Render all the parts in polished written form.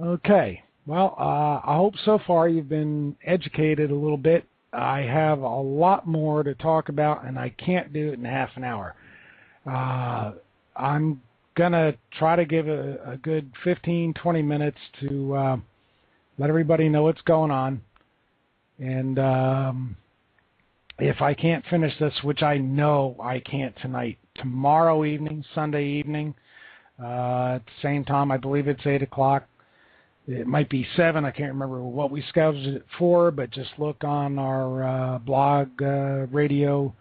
Okay. Well, I hope so far you've been educated a little bit. I have a lot more to talk about, and I can't do it in half an hour. I'm going to try to give a good 15, 20 minutes to let everybody know what's going on. And if I can't finish this, which I know I can't tonight, tomorrow evening, Sunday evening, at the same time, I believe it's 8 o'clock. It might be 7. I can't remember what we scheduled it for, but just look on our blog radio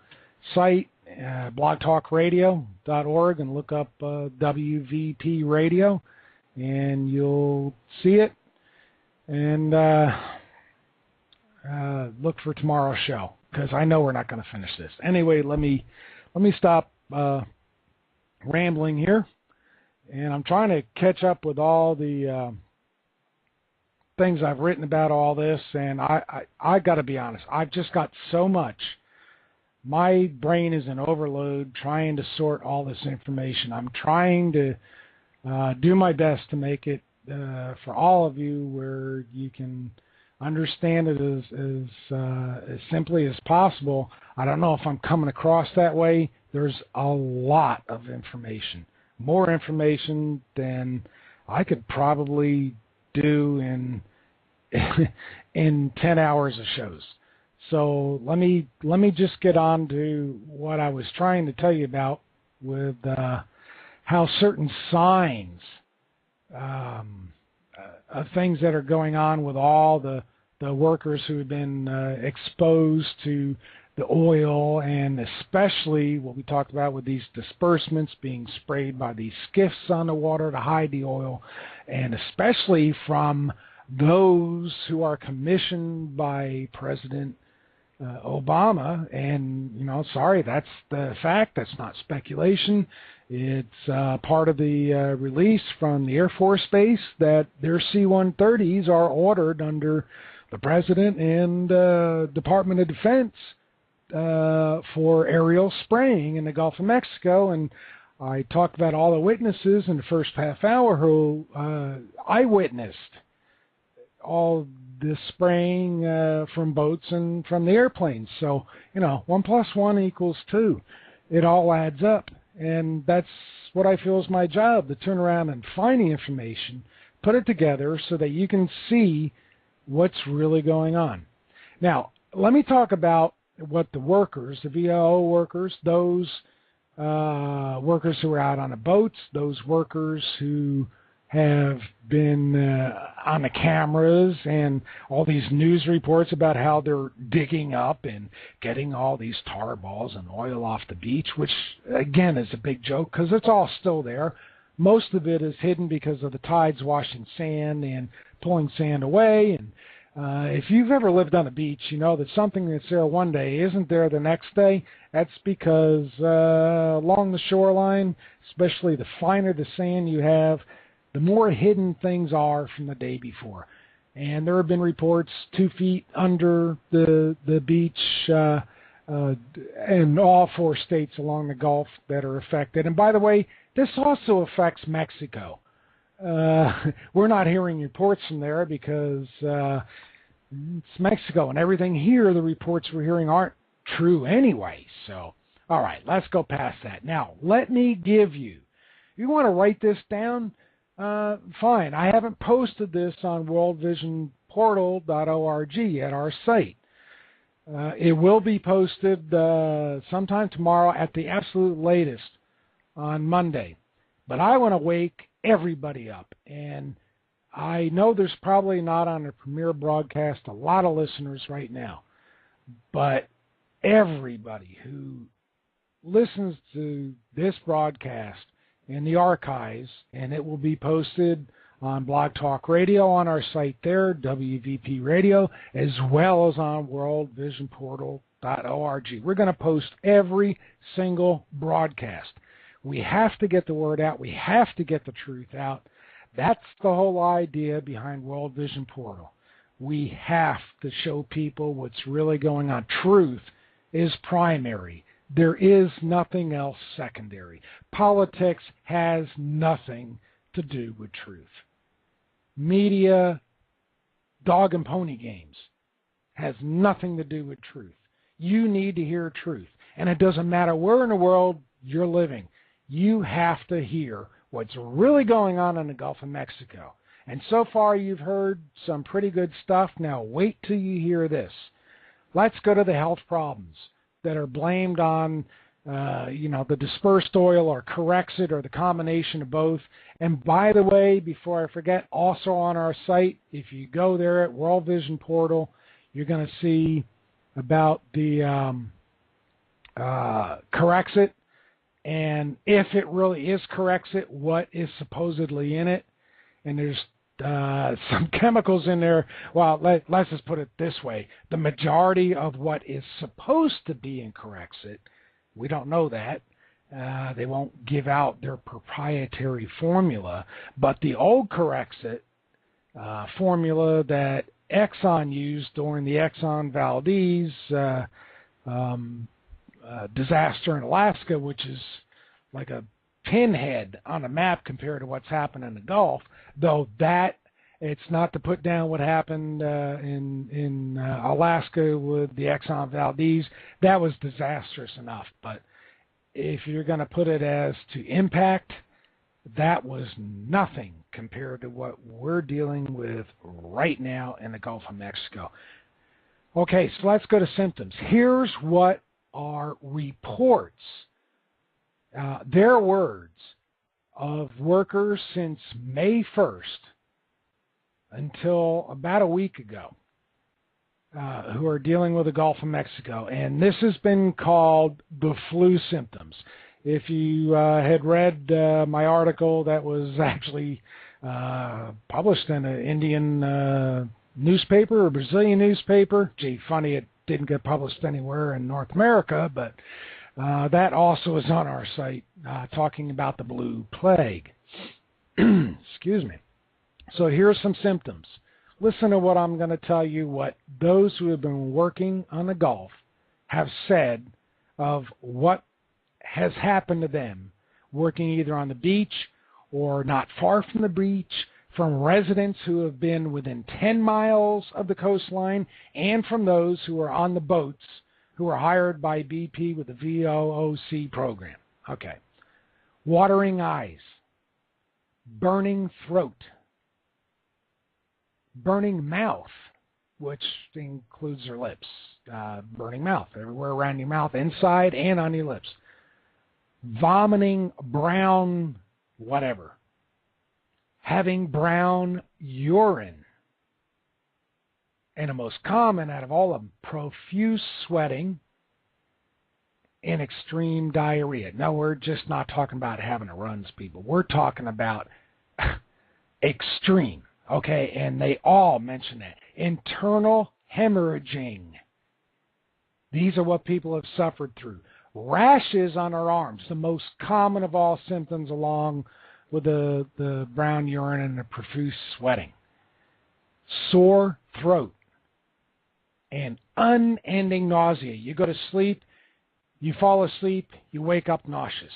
site, blogtalkradio.org, and look up WVP Radio, and you'll see it. And look for tomorrow's show, because I know we're not going to finish this. Anyway, let me stop rambling here, and I'm trying to catch up with all the things I've written about all this, and I got to be honest, I've just got so much. My brain is in overload trying to sort all this information. I'm trying to do my best to make it for all of you where you can understand it as simply as possible. I don't know if I'm coming across that way. There's a lot of information, more information than I could probably do in 10 hours of shows. So let me just get on to what I was trying to tell you about with how certain signs of things that are going on with all the workers who have been exposed to the oil, and especially what we talked about with these disbursements being sprayed by these skiffs on the water to hide the oil, and especially from those who are commissioned by President Obama. And, sorry, that's the fact. That's not speculation. It's part of the release from the Air Force Base that their C-130s are ordered under the President and Department of Defense for aerial spraying in the Gulf of Mexico. And I talked about all the witnesses in the first half hour who eyewitnessed all this spraying from boats and from the airplanes. So, 1 + 1 = 2. It all adds up. And that's what I feel is my job, to turn around and find the information, put it together so that you can see what's really going on. Now, let me talk about what the workers, the VLO workers, those workers who are out on the boats, those workers who have been on the cameras and all these news reports about how they're digging up and getting all these tar balls and oil off the beach, which, again, is a big joke because it's all still there. Most of it is hidden because of the tides washing sand and pulling sand away. And if you've ever lived on a beach, you know that something that's there one day isn't there the next day. That's because along the shoreline, especially the finer the sand you have, the more hidden things are from the day before. And there have been reports 2 feet under the beach in all 4 states along the Gulf that are affected. And by the way, this also affects Mexico. We're not hearing reports from there because it's Mexico, and everything here, the reports we're hearing aren't true anyway. So, all right, let's go past that. Now, let me give you, if you want to write this down, fine. I haven't posted this on worldvisionportal.org at our site. It will be posted sometime tomorrow at the absolute latest on Monday. But I want to wake everybody up. And I know there's probably not on the premiere broadcast a lot of listeners right now. But everybody who listens to this broadcast in the archives, and it will be posted on Blog Talk Radio on our site there, WVP Radio, as well as on worldvisionportal.org. We're going to post every single broadcast. We have to get the word out. We have to get the truth out. That's the whole idea behind World Vision Portal. We have to show people what's really going on. Truth is primary. There is nothing else secondary. Politics has nothing to do with truth. media, dog and pony games. Has nothing to do with truth. You need to hear truth. And it doesn't matter where in the world you're living. You have to hear what's really going on in the Gulf of Mexico. And so far you've heard some pretty good stuff. Now wait till you hear this. Let's go to the health problems that are blamed on the dispersed oil or Corexit or the combination of both. And by the way, before I forget, also on our site, if you go there at World Vision Portal, you're going to see about the Corexit, and if it really is Corexit, what is supposedly in it. And there's some chemicals in there. Well, let's just put it this way. The majority of what is supposed to be in Corexit, we don't know that. They won't give out their proprietary formula. But the old Corexit formula that Exxon used during the Exxon Valdez disaster in Alaska, which is like a pinhead on a map compared to what's happened in the Gulf, though that it's not to put down what happened in Alaska with the Exxon Valdez. That was disastrous enough. But if you're going to put it as to impact, that was nothing compared to what we're dealing with right now in the Gulf of Mexico. Okay, so let's go to symptoms. Here's what are reports, their words, of workers since May 1st until about a week ago who are dealing with the Gulf of Mexico. And this has been called the flu symptoms. If you had read my article that was actually published in an Indian newspaper or Brazilian newspaper, gee, funny it didn't get published anywhere in North America, but that also is on our site talking about the blue plague. Excuse me. So here's some symptoms. Listen to what I'm going to tell you, what those who have been working on the Gulf have said of what has happened to them working either on the beach or not far from the beach, from residents who have been within 10 miles of the coastline, and from those who are on the boats who are hired by BP with the VOOC program. Okay. Watering eyes, burning throat, burning mouth, which includes your lips, burning mouth everywhere around your mouth, inside and on your lips, vomiting brown whatever, having brown urine, and the most common out of all of them, profuse sweating and extreme diarrhea. No, we're just not talking about having the runs, people. We're talking about extreme, okay? And they all mention that. Internal hemorrhaging. These are what people have suffered through. Rashes on our arms, the most common of all symptoms, along with the brown urine and the profuse sweating. Sore throat and unending nausea. You go to sleep, you fall asleep, you wake up nauseous.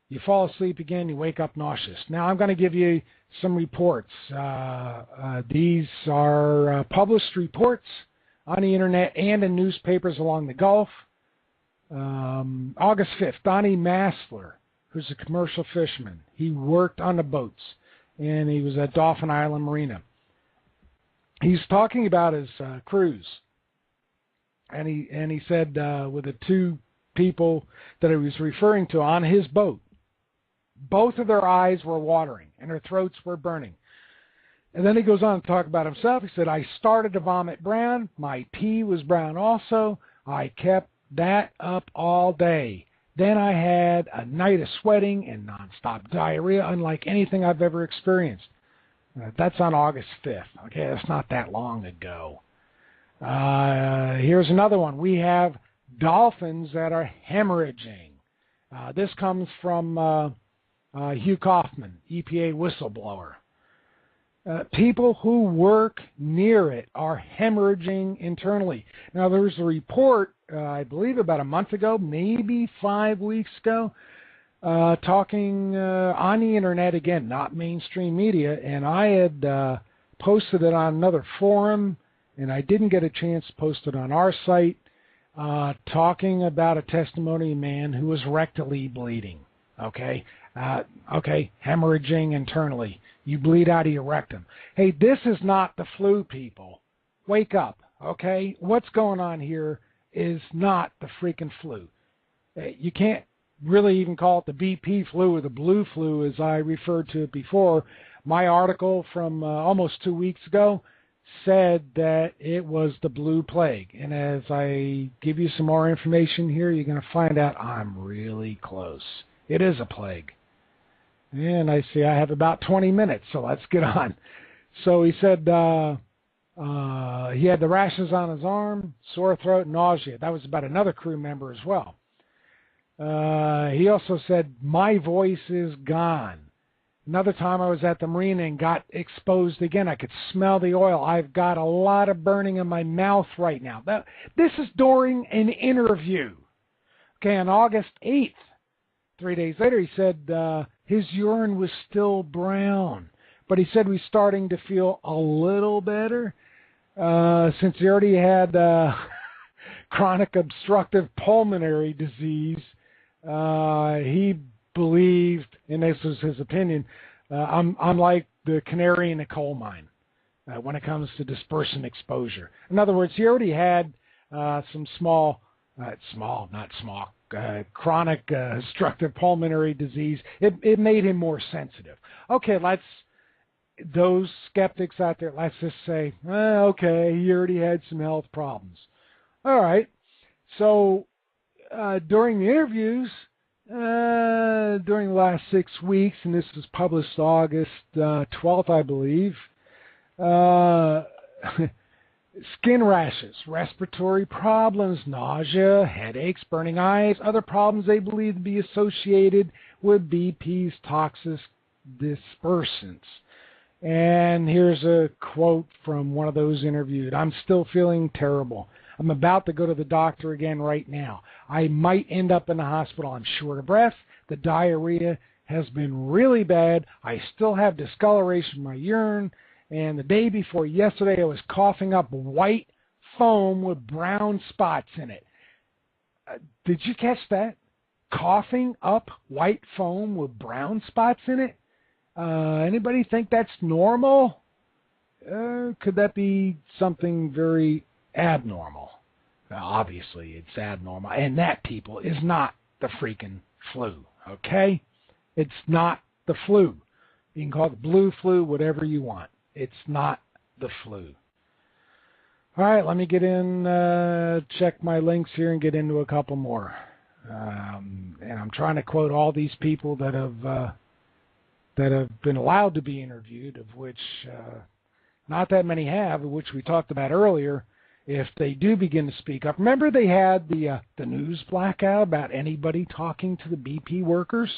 You fall asleep again, you wake up nauseous. Now I'm going to give you some reports. These are published reports on the internet and in newspapers along the Gulf. August 5th, Donnie Massler, who's a commercial fisherman. He worked on the boats, and he was at Dauphin Island Marina. He's talking about his cruise, and he said with the two people that he was referring to on his boat, both of their eyes were watering and their throats were burning. And then he goes on to talk about himself. He said, I started to vomit brown. My pee was brown also. I kept that up all day. Then I had a night of sweating and nonstop diarrhea, unlike anything I've ever experienced. That's on August 5th. Okay, that's not that long ago. Here's another one. We have dolphins that are hemorrhaging. This comes from Hugh Kaufman, EPA whistleblower. People who work near it are hemorrhaging internally. Now, there was a report, I believe about a month ago, maybe 5 weeks ago, talking on the internet, again, not mainstream media, and I had posted it on another forum, and I didn't get a chance to post it on our site, talking about a testimony of a man who was rectally bleeding, okay, hemorrhaging internally. You bleed out of your rectum. Hey, this is not the flu, people. Wake up, okay? What's going on here is not the freaking flu. You can't really even call it the BP flu or the blue flu, as I referred to it before. My article from almost 2 weeks ago said that it was the blue plague. And as I give you some more information here, you're going to find out I'm really close. It is a plague. And I see I have about 20 minutes, so let's get on. So he said he had the rashes on his arm, sore throat, nausea. That was about another crew member as well. He also said, my voice is gone. Another time I was at the marina and got exposed again. I could smell the oil. I've got a lot of burning in my mouth right now. This is during an interview. Okay, on August 8th, 3 days later, he said his urine was still brown. But he said he was starting to feel a little better since he already had chronic obstructive pulmonary disease. He believed, and this was his opinion, I'm like the canary in a coal mine when it comes to dispersant exposure. In other words, he already had some chronic obstructive pulmonary disease. It made him more sensitive. Okay, those skeptics out there, let's just say, okay, he already had some health problems. All right, so during the interviews, during the last 6 weeks, and this was published August 12th, I believe, skin rashes, respiratory problems, nausea, headaches, burning eyes, other problems they believe to be associated with BP's toxic dispersants. And here's a quote from one of those interviewed. I'm still feeling terrible. I'm about to go to the doctor again right now. I might end up in the hospital. I'm short of breath. The diarrhea has been really bad. I still have discoloration in my urine. And the day before yesterday, I was coughing up white foam with brown spots in it. Did you catch that? Coughing up white foam with brown spots in it? Anybody think that's normal? Could that be something very abnormal? Obviously, it's abnormal. And that, people, is not the freaking flu, okay? It's not the flu. You can call it the blue flu, whatever you want. It's not the flu. All right, let me get in, check my links here and get into a couple more. And I'm trying to quote all these people that have been allowed to be interviewed, of which not that many have, which we talked about earlier. If they do begin to speak up, remember they had the news blackout about anybody talking to the BP workers?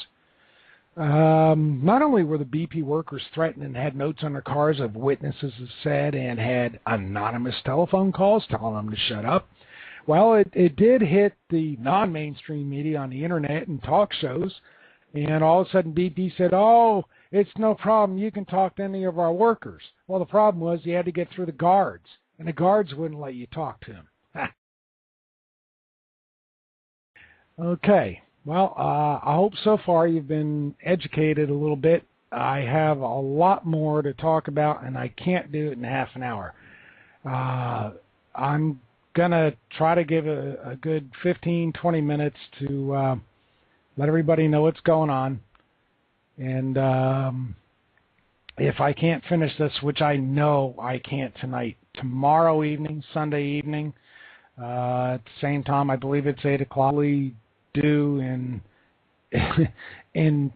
Not only were the BP workers threatened and had notes on their cars of witnesses have said and had anonymous telephone calls telling them to shut up. Well, it did hit the non-mainstream media on the internet and talk shows, and all of a sudden BP said, oh, it's no problem, you can talk to any of our workers. Well, the problem was you had to get through the guards, and the guards wouldn't let you talk to them. Okay. Well, I hope so far you've been educated a little bit. I have a lot more to talk about, and I can't do it in half an hour. I'm going to try to give a good 15, 20 minutes to let everybody know what's going on. And if I can't finish this, which I know I can't tonight, tomorrow evening, Sunday evening, at the same time, I believe it's 8 o'clock, we do in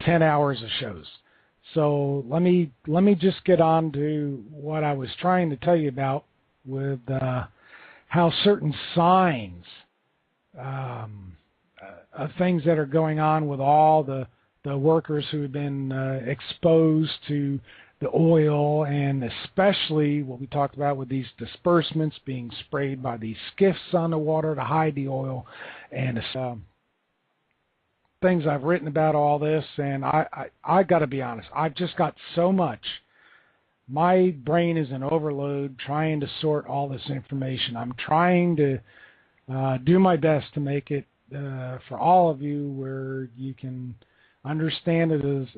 10 hours of shows. So let me just get on to what I was trying to tell you about with how certain signs of things that are going on with all the workers who have been exposed to the oil, and especially what we talked about with these disbursements being sprayed by these skiffs on the water to hide the oil, and things I've written about all this. And I got to be honest, I've just got so much my brain is in overload trying to sort all this information. I'm trying to do my best to make it for all of you where you can understand it as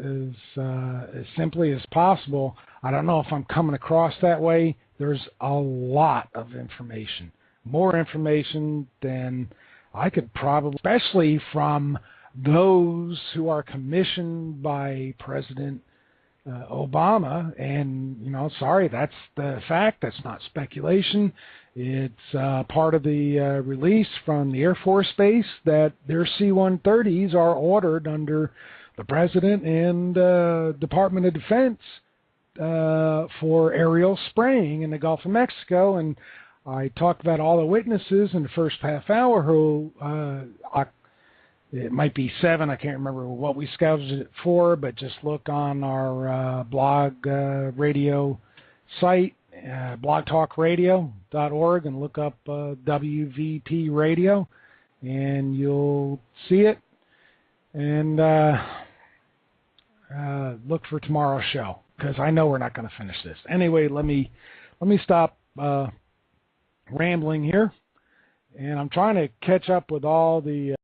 simply as possible. I don't know if I'm coming across that way. There's a lot of information, more information than I could probably, especially from those who are commissioned by President Obama. And, sorry, that's the fact. That's not speculation. It's part of the release from the Air Force Base that their C-130s are ordered under the President and Department of Defense for aerial spraying in the Gulf of Mexico. And I talked about all the witnesses in the first half hour who, it might be 7, I can't remember what we scheduled it for, but just look on our blog radio site, blogtalkradio.org, and look up WVP Radio, and you'll see it. And look for tomorrow's show, because I know we're not going to finish this. Anyway, let me stop rambling here, and I'm trying to catch up with all the